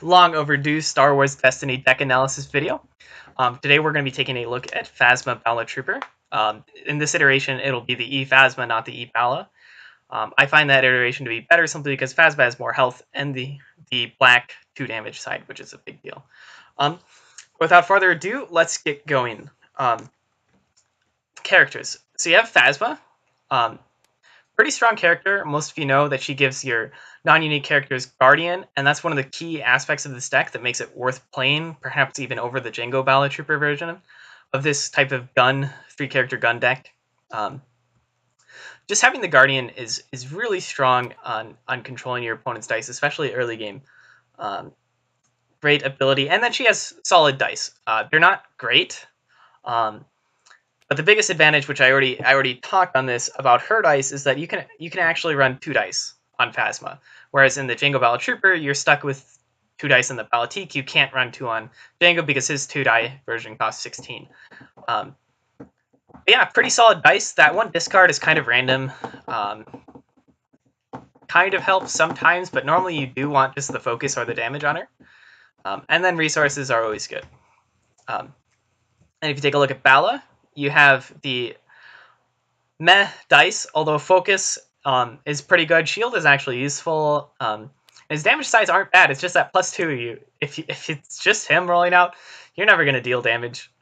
long overdue Star Wars Destiny deck analysis video. Today we're going to be taking a look at ePhasma Bala Trooper. In this iteration, it'll be the ePhasma, not the eBala. I find that iteration to be better simply because Phasma has more health and the black 2 damage side, which is a big deal. Without further ado, let's get going. Characters. So you have Phasma. Pretty strong character. Most of you know that she gives your non-unique characters Guardian, and that's one of the key aspects of this deck that makes it worth playing, perhaps even over the Jango Bala Trooper version of this type of gun, 3-character gun deck. Just having the Guardian is really strong on controlling your opponent's dice, especially early game. Great ability, and then she has solid dice. They're not great, but the biggest advantage, which I already talked on this about her dice, is that you can actually run 2 dice on Phasma, whereas in the Jango Bala Trooper, you're stuck with 2 dice in the Balatique. You can't run 2 on Jango because his 2-die version costs 16. Yeah, pretty solid dice. That one discard is kind of random. Kind of helps sometimes, but normally you do want just the focus or the damage on her. And then resources are always good. And if you take a look at Bala, you have the meh dice, although focus is pretty good. Shield is actually useful. His damage sides aren't bad. It's just that +2. If it's just him rolling out, you're never going to deal damage.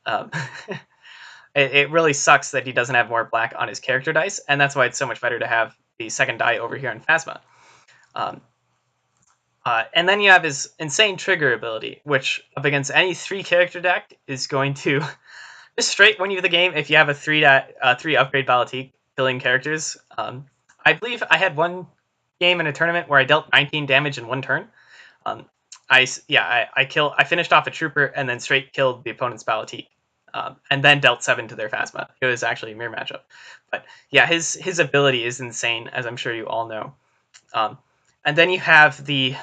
It really sucks that he doesn't have more black on his character dice, and that's why it's so much better to have the second die over here in Phasma. And then you have his insane trigger ability, which up against any 3-character deck is going to just straight win you the game if you have a 3 upgrade Balatique killing characters. I believe I had one game in a tournament where I dealt 19 damage in 1 turn. I finished off a trooper and then straight killed the opponent's Balatique. And then dealt 7 to their Phasma. It was actually a mirror matchup. But yeah, his ability is insane, as I'm sure you all know. And then you have the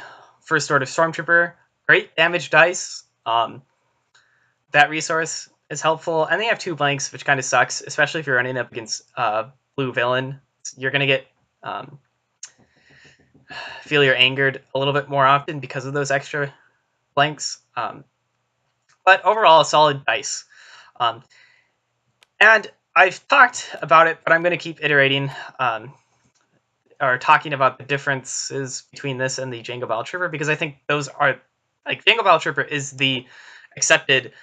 First Order Stormtrooper. Great damage dice. That resource is helpful. And they have 2 blanks, which kind of sucks, especially if you're running up against blue villain. You're going to get feel you're angered a little bit more often because of those extra blanks. But overall, a solid dice. And I've talked about it, but I'm going to keep iterating or talking about the differences between this and the Jango Bala Trooper, because I think those are, like, Jango Bala Trooper is the accepted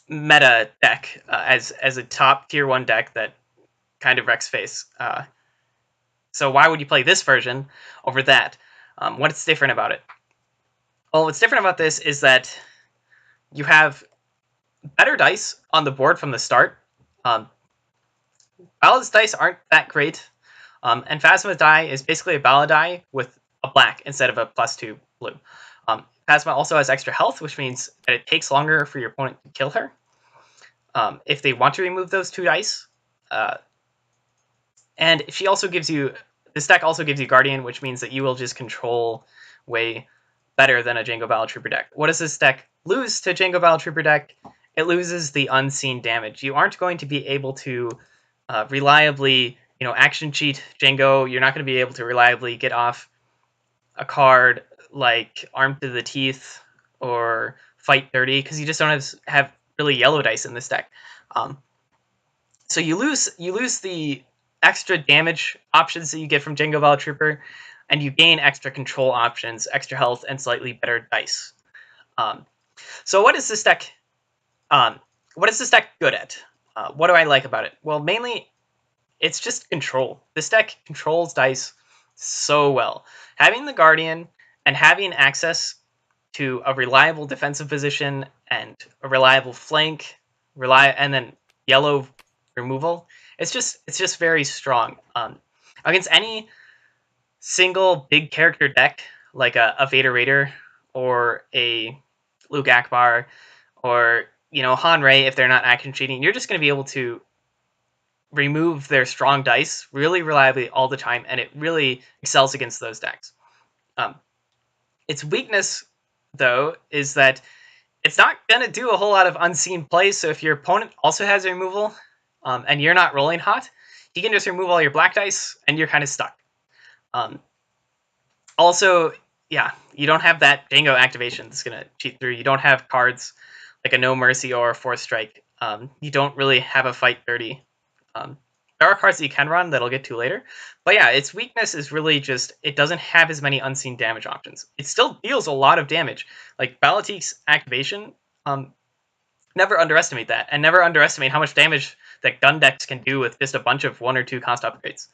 meta deck as a top tier 1 deck that kind of wrecks face. So why would you play this version over that? What's different about it? Well, what's different about this is that you have better dice on the board from the start. Bala's dice aren't that great. And Phasma's die is basically a Bala die with a black instead of a +2 blue. Phasma also has extra health, which means that it takes longer for your opponent to kill her if they want to remove those 2 dice. And she also gives you, this deck also gives you Guardian, which means that you will just control way better than a Jango Bala Trooper deck. What does this deck lose to Jango Bala Trooper deck? It loses the unseen damage. You aren't going to be able to reliably, action cheat Jango. You're not going to be able to reliably get off a card like Armed to the Teeth or Fight Dirty, because you just don't have really yellow dice in this deck. So you lose the extra damage options that you get from Jango Bala Trooper, and you gain extra control options, extra health, and slightly better dice. So what is this deck? What is this deck good at? What do I like about it? Well, mainly, it's just control. This deck controls dice so well. Having the Guardian and having access to a reliable defensive position and a reliable flank, and then yellow removal, it's just very strong. Against any single big character deck, like a Vader Raider or a Luke Akbar or Han Rey, if they're not action cheating, you're just going to be able to remove their strong dice really reliably all the time, and it really excels against those decks. Its weakness, though, is that it's not going to do a whole lot of unseen plays, so if your opponent also has removal, and you're not rolling hot, he can just remove all your black dice, and you're kind of stuck. Also, yeah, you don't have that Django activation that's gonna cheat through. You don't have cards like a No Mercy or a Force Strike. You don't really have a fight 30. There are cards that you can run that I'll get to later. But yeah, its weakness is really just it doesn't have as many unseen damage options. It still deals a lot of damage. Like Balatik's activation, never underestimate that, and never underestimate how much damage that gun decks can do with just a bunch of 1 or 2 cost upgrades.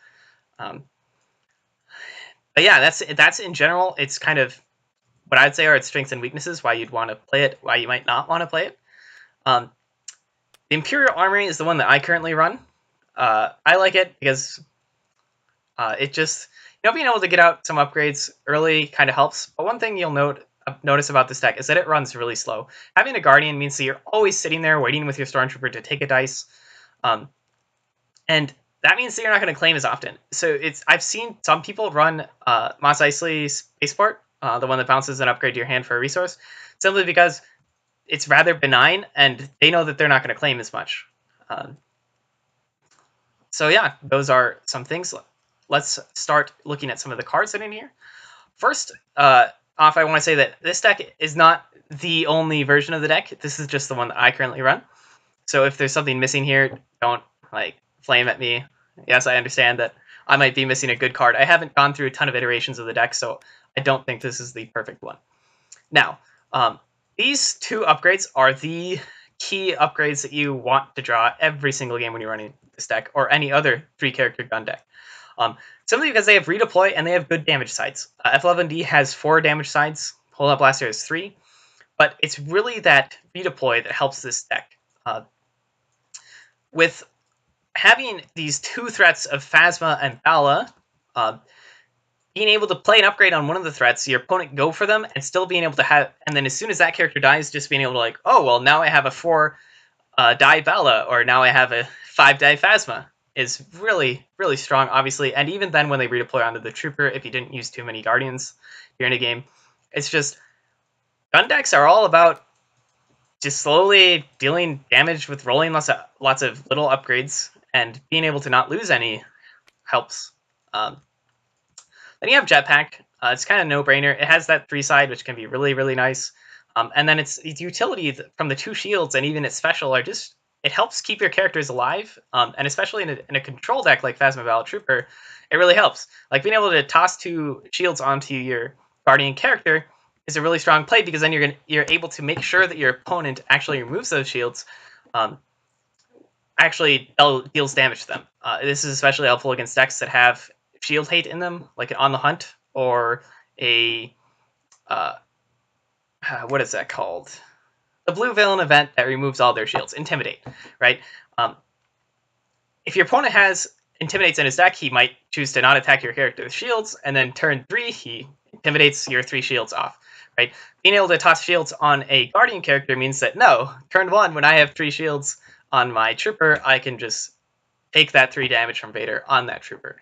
But yeah, that's in general. It's kind of what I'd say are its strengths and weaknesses. Why you'd want to play it, why you might not want to play it. The Imperial Armory is the one that I currently run. I like it because it just being able to get out some upgrades early kind of helps. But one thing you'll notice about this deck is that it runs really slow. Having a Guardian means that you're always sitting there waiting with your Stormtrooper to take a dice, and that means that you're not going to claim as often. So I've seen some people run Mos Eisley Spaceport, the one that bounces an upgrade to your hand for a resource, simply because it's rather benign and they know that they're not going to claim as much. So yeah, those are some things. Let's start looking at some of the cards that are in here. First off, I want to say that this deck is not the only version of the deck. This is just the one that I currently run. So if there's something missing here, don't flame at me. Yes, I understand that I might be missing a good card. I haven't gone through a ton of iterations of the deck, so I don't think this is the perfect one. Now, these 2 upgrades are the key upgrades that you want to draw every single game when you're running this deck, or any other 3-character gun deck. Simply because they have redeploy and they have good damage sides. F11D has 4 damage sides, Hold Up Blaster has 3, but it's really that redeploy that helps this deck. With having these 2 threats of Phasma and Bala, being able to play an upgrade on one of the threats, your opponent go for them, and still being able to have, and then as soon as that character dies, just being able to oh, well, now I have a 4-die Bala, or now I have a 5-die Phasma, is really, really strong, obviously. And even then, when they redeploy onto the Trooper, if you didn't use too many Guardians during a game, it's just, gun decks are all about just slowly dealing damage with rolling lots of little upgrades, and being able to not lose any helps. Then you have Jetpack. It's kind of no-brainer. It has that 3-side, which can be really, really nice. And then its utility from the 2 shields and even its special are just, it helps keep your characters alive. And especially in a control deck like Phasma Bala Trooper, it really helps. Like being able to toss 2 shields onto your Guardian character is a really strong play, because then you're able to make sure that your opponent actually removes those shields, actually deals damage to them. This is especially helpful against decks that have shield hate in them, like an On the Hunt, or a what is that called? The blue villain event that removes all their shields, Intimidate, right? If your opponent has Intimidates in his deck, he might choose to not attack your character with shields, and then turn 3, he intimidates your 3 shields off, right? Being able to toss shields on a Guardian character means that, no, turn 1, when I have 3 shields on my Trooper, I can just take that 3 damage from Vader on that Trooper.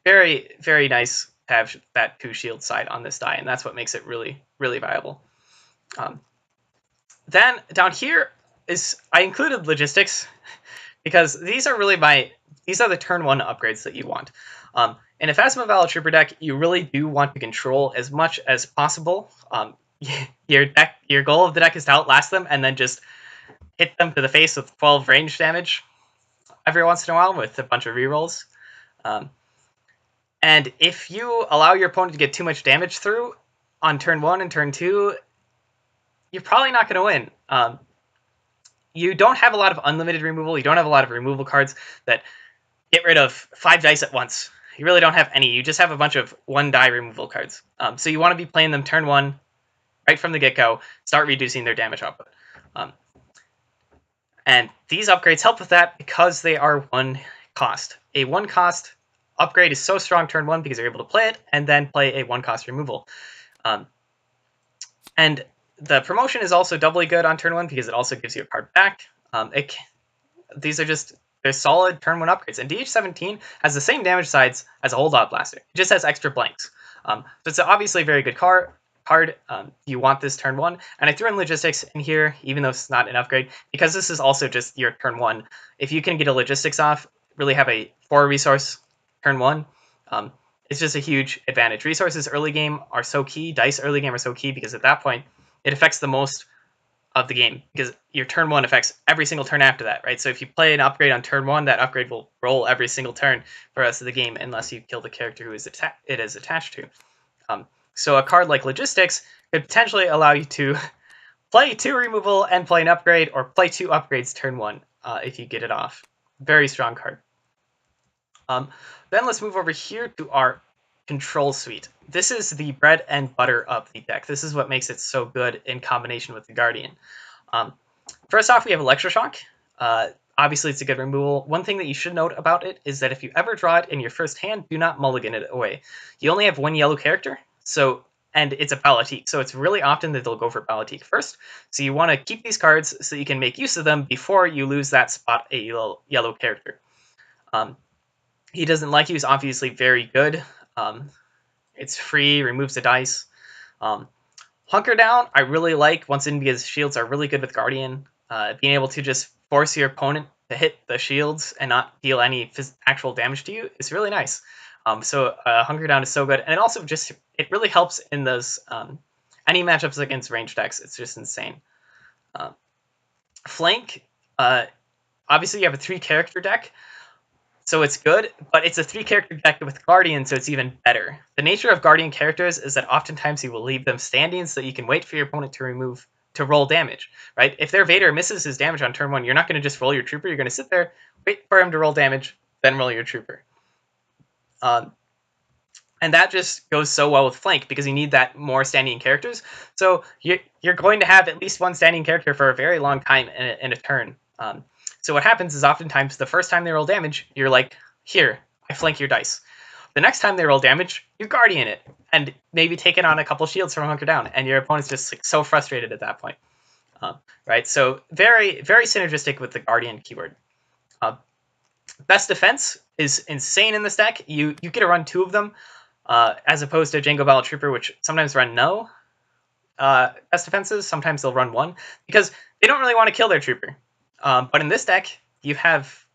Very, very nice to have that 2 shield side on this die, and that's what makes it really, really viable. Then down here I included logistics, because these are the turn 1 upgrades that you want. In a EPhasma Bala Trooper deck, you really do want to control as much as possible. Your goal of the deck is to outlast them, and then just hit them to the face with 12 range damage every once in a while with a bunch of rerolls. And if you allow your opponent to get too much damage through on turn 1 and turn 2, you're probably not going to win. You don't have a lot of unlimited removal. You don't have a lot of removal cards that get rid of 5 dice at once. You really don't have any. You just have a bunch of 1-die removal cards. So you want to be playing them turn 1 right from the get-go, start reducing their damage output. And these upgrades help with that because they are 1 cost. A 1 cost upgrade is so strong turn 1 because you're able to play it and then play a 1 cost removal. And the promotion is also doubly good on turn 1 because it also gives you a card back. They're solid turn 1 upgrades. And DH17 has the same damage sides as a Hold Up Blaster. It just has extra blanks. So it's obviously a very good card. You want this turn 1. And I threw in logistics in here, even though it's not an upgrade, because this is also just your turn 1. If you can get a logistics off, really have a 4 resource turn 1, it's just a huge advantage. Resources early game are so key. Dice early game are so key because at that point, it affects the most of the game because your turn 1 affects every single turn after that, right? So if you play an upgrade on turn 1, that upgrade will roll every single turn for the rest of the game unless you kill the character who it is attached to. So a card like Logistics could potentially allow you to play 2 removal and play an upgrade, or play 2 upgrades turn 1 if you get it off. Very strong card. Then let's move over here to our control suite. This is the bread and butter of the deck. This is what makes it so good in combination with the Guardian. First off, we have Electroshock. Obviously, it's a good removal. One thing that you should note about it is that if you ever draw it in your first hand, do not mulligan it away. You only have 1 yellow character, and it's a Balatique, so it's really often that they'll go for Balatique first. So you want to keep these cards so you can make use of them before you lose that spot a yellow character. He doesn't like you is obviously very good. It's free, removes the dice. Hunker Down, I really like once in because shields are really good with Guardian. Being able to just force your opponent to hit the shields and not deal any actual damage to you is really nice. So Hunker Down is so good, and it also it really helps in those any matchups against ranged decks. It's just insane. Flank, obviously you have a 3-character deck, so it's good, but it's a 3-character deck with Guardian, so it's even better. The nature of Guardian characters is that oftentimes you will leave them standing so that you can wait for your opponent to roll damage, right? If their Vader misses his damage on turn 1, you're not going to just roll your Trooper. You're going to sit there, wait for him to roll damage, then roll your Trooper. And that just goes so well with Flank because you need that more standing characters. So you're going to have at least 1 standing character for a very long time in a turn. So what happens is oftentimes the first time they roll damage, you're like, here, I flank your dice. The next time they roll damage, you Guardian it, and maybe take it on a couple shields from Hunker Down, and your opponent's just like so frustrated at that point. Right? So very, very synergistic with the Guardian keyword. Best Defense is insane in this deck. You get to run 2 of them, as opposed to Jango Bala Trooper, which sometimes run no best defenses. Sometimes they'll run 1, because they don't really want to kill their Trooper. But in this deck, you have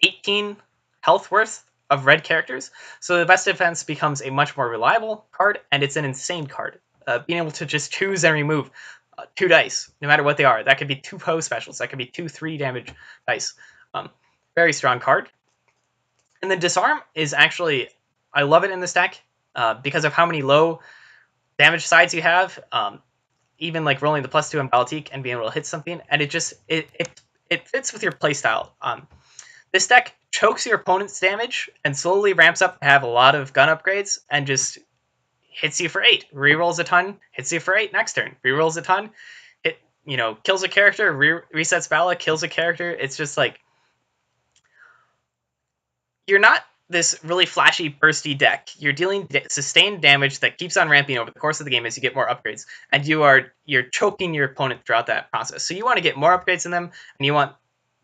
18 health worth of red characters, so the best defense becomes a much more reliable card, and it's an insane card. Being able to just choose and remove 2 dice, no matter what they are. That could be 2 pose specials. That could be 2/3 damage dice. Very strong card. And then Disarm is actually, I love it in this deck because of how many low damage sides you have. Even like rolling the +2 on Balatique and being able to hit something, and it fits with your playstyle. This deck chokes your opponent's damage and slowly ramps up to have a lot of gun upgrades and just hits you for 8, rerolls a ton, hits you for 8 next turn, rerolls a ton, kills a character, resets Bala, kills a character. It's just like, you're not this really flashy, bursty deck. You're dealing sustained damage that keeps on ramping over the course of the game as you get more upgrades, and you're choking your opponent throughout that process. So you want to get more upgrades in them, and you want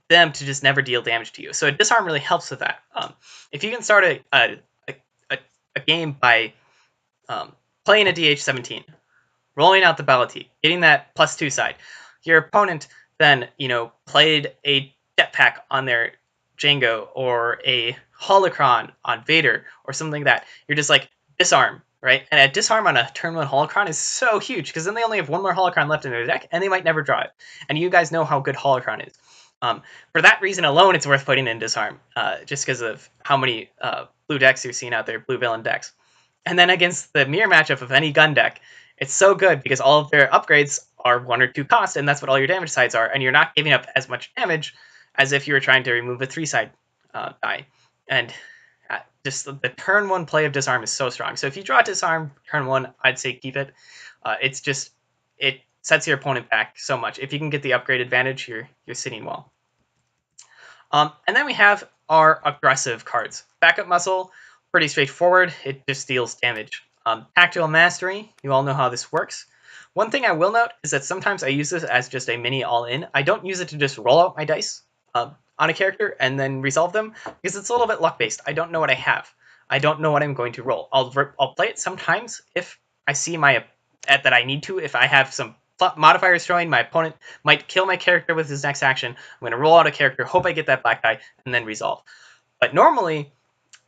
them to just never deal damage to you. So a Disarm really helps with that. If you can start a game by playing a DH-17, rolling out the Balatique, getting that +2 side, your opponent then played a Jetpack on their Jango or a Holocron on Vader or something like that, you're just like, Disarm, right? And a Disarm on a turn 1 Holocron is so huge because then they only have 1 more Holocron left in their deck and they might never draw it. And you guys know how good Holocron is. For that reason alone, it's worth putting in Disarm, just because of how many blue decks you're seeing out there, blue villain decks. And then against the mirror matchup of any gun deck, it's so good because all of their upgrades are 1 or 2 cost, and that's what all your damage sides are, and you're not giving up as much damage as if you were trying to remove a 3-side die. And just the turn 1 play of Disarm is so strong. So if you draw Disarm turn 1, I'd say keep it. It sets your opponent back so much. If you can get the upgrade advantage, you're sitting well. And then we have our aggressive cards. Backup Muscle, pretty straightforward. It just deals damage. Tactical Mastery, you all know how this works. One thing I will note is that sometimes I use this as just a mini all-in. I don't use it to just roll out my dice on a character and then resolve them, because it's a little bit luck-based. I don't know what I have. I don't know what I'm going to roll. I'll play it sometimes if I see that I need to. If I have some modifiers throwing, my opponent might kill my character with his next action. I'm going to roll out a character, hope I get that black die, and then resolve. But normally,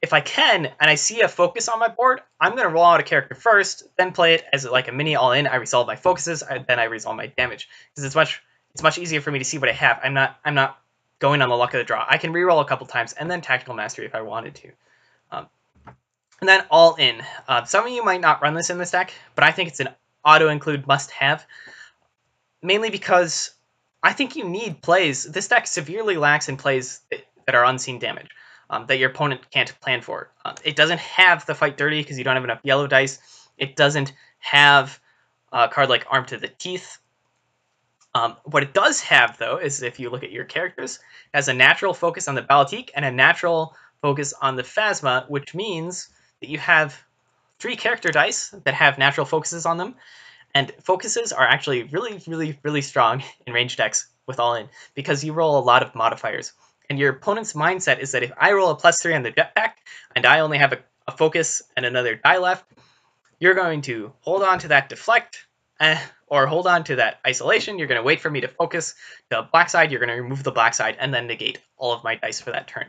if I can, and I see a focus on my board, I'm going to roll out a character first, then play it as like a mini all-in. I resolve my focuses, then I resolve my damage, because it's much easier for me to see what I have. I'm not going on the luck of the draw. I can reroll a couple times, and then Tactical Mastery if I wanted to. And then all-in. Some of you might not run this in this deck, but I think it's an auto-include must-have, mainly because I think you need plays. This deck severely lacks in plays that are unseen damage. That your opponent can't plan for. It doesn't have the Fight Dirty because you don't have enough yellow dice. It doesn't have a card like Arm to the Teeth. What it does have, though, is if you look at your characters, it has a natural focus on the Balatique and a natural focus on the Phasma, which means that you have 3 character dice that have natural focuses on them. And focuses are actually really, really, really strong in range decks with all-in because you roll a lot of modifiers. And your opponent's mindset is that if I roll a +3 on the jetpack and I only have a focus and another die left, you're going to hold on to that deflect or hold on to that isolation. You're going to wait for me to focus the black side. You're going to remove the black side and then negate all of my dice for that turn.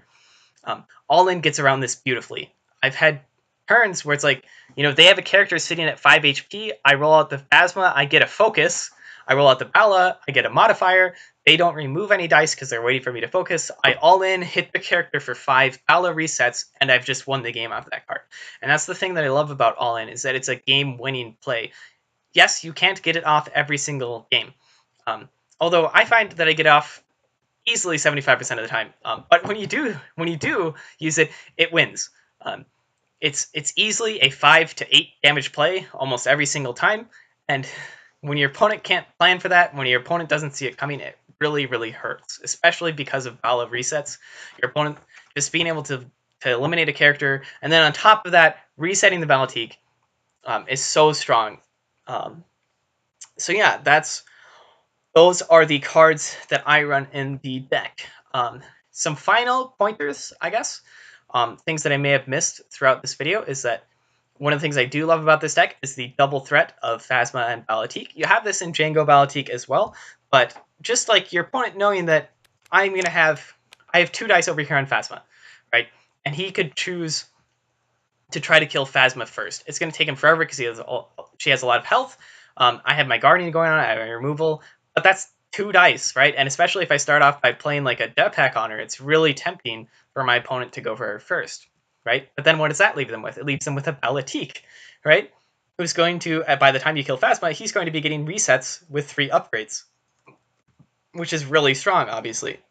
All-in gets around this beautifully. I've had turns where it's like, they have a character sitting at 5 HP. I roll out the Phasma. I get a focus. I roll out the Bala. I get a modifier. They don't remove any dice because they're waiting for me to focus. I all-in, hit the character for 5 Bala resets, and I've just won the game off that card. And that's the thing that I love about all-in, is that it's a game-winning play. Yes, you can't get it off every single game. Although I find that I get off easily 75% of the time. But when you do use it, it wins. It's easily a 5 to 8 damage play almost every single time. And when your opponent can't plan for that, when your opponent doesn't see it coming, it really, really hurts, especially because of Bala resets. Your opponent just being able to eliminate a character, and then on top of that, resetting the Balatique is so strong. So yeah, those are the cards that I run in the deck. Some final pointers, I guess, things that I may have missed throughout this video is that one of the things I do love about this deck is the double threat of Phasma and Balatique. You have this in Django Balatique as well, but just like your opponent knowing that I have 2 dice over here on Phasma, right? And he could choose to try to kill Phasma first. It's going to take him forever because she has a lot of health. I have my Guardian going on, I have my removal, but that's 2 dice, right? And especially if I start off by playing like a jetpack on her, it's really tempting for my opponent to go for her first. Right? But then what does that leave them with? It leaves them with a Balatique, right? Who's going to, by the time you kill Phasma, he's going to be getting resets with 3 upgrades, which is really strong, obviously.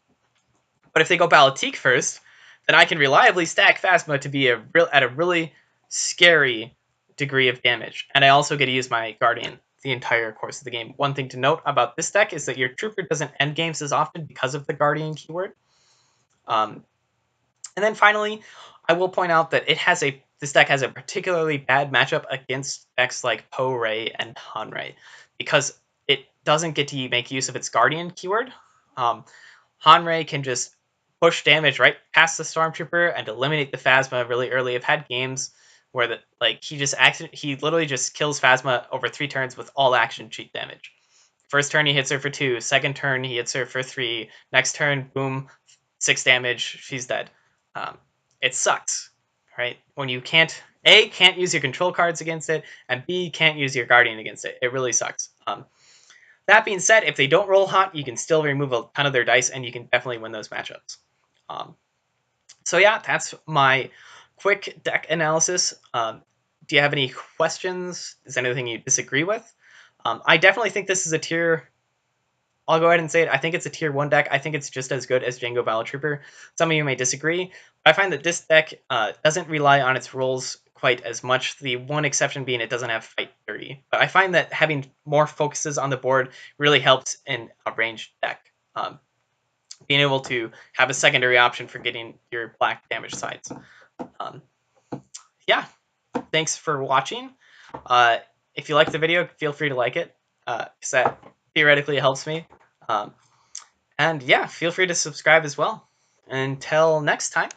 But if they go Balatique first, then I can reliably stack Phasma to be at a really scary degree of damage. And I also get to use my Guardian the entire course of the game. One thing to note about this deck is that your Trooper doesn't end games as often because of the Guardian keyword. And then finally, I will point out that this deck has a particularly bad matchup against decks like Po-Ray and Han-Ray, because it doesn't get to make use of its Guardian keyword. Han-Ray can just push damage right past the Stormtrooper and eliminate the Phasma really early. I've had games where he literally just kills Phasma over 3 turns with all action cheat damage. First turn he hits her for 2, second turn he hits her for 3, next turn, boom, 6 damage, she's dead. It sucks, right? When you can't use your control cards against it, and B, can't use your Guardian against it. It really sucks. That being said, if they don't roll hot, you can still remove a ton of their dice, and you can definitely win those matchups. So yeah, that's my quick deck analysis. Do you have any questions? Is there anything you disagree with? I definitely think this is a tier... I'll go ahead and say it. I think it's a tier 1 deck. I think it's just as good as Django Battle Trooper. Some of you may disagree. But I find that this deck doesn't rely on its rolls quite as much. The one exception being it doesn't have Fight Dirty. But I find that having more focuses on the board really helps in a ranged deck. Being able to have a secondary option for getting your black damage sides. Yeah, thanks for watching. If you like the video, feel free to like it, because that theoretically helps me. And yeah, feel free to subscribe as well. Until next time.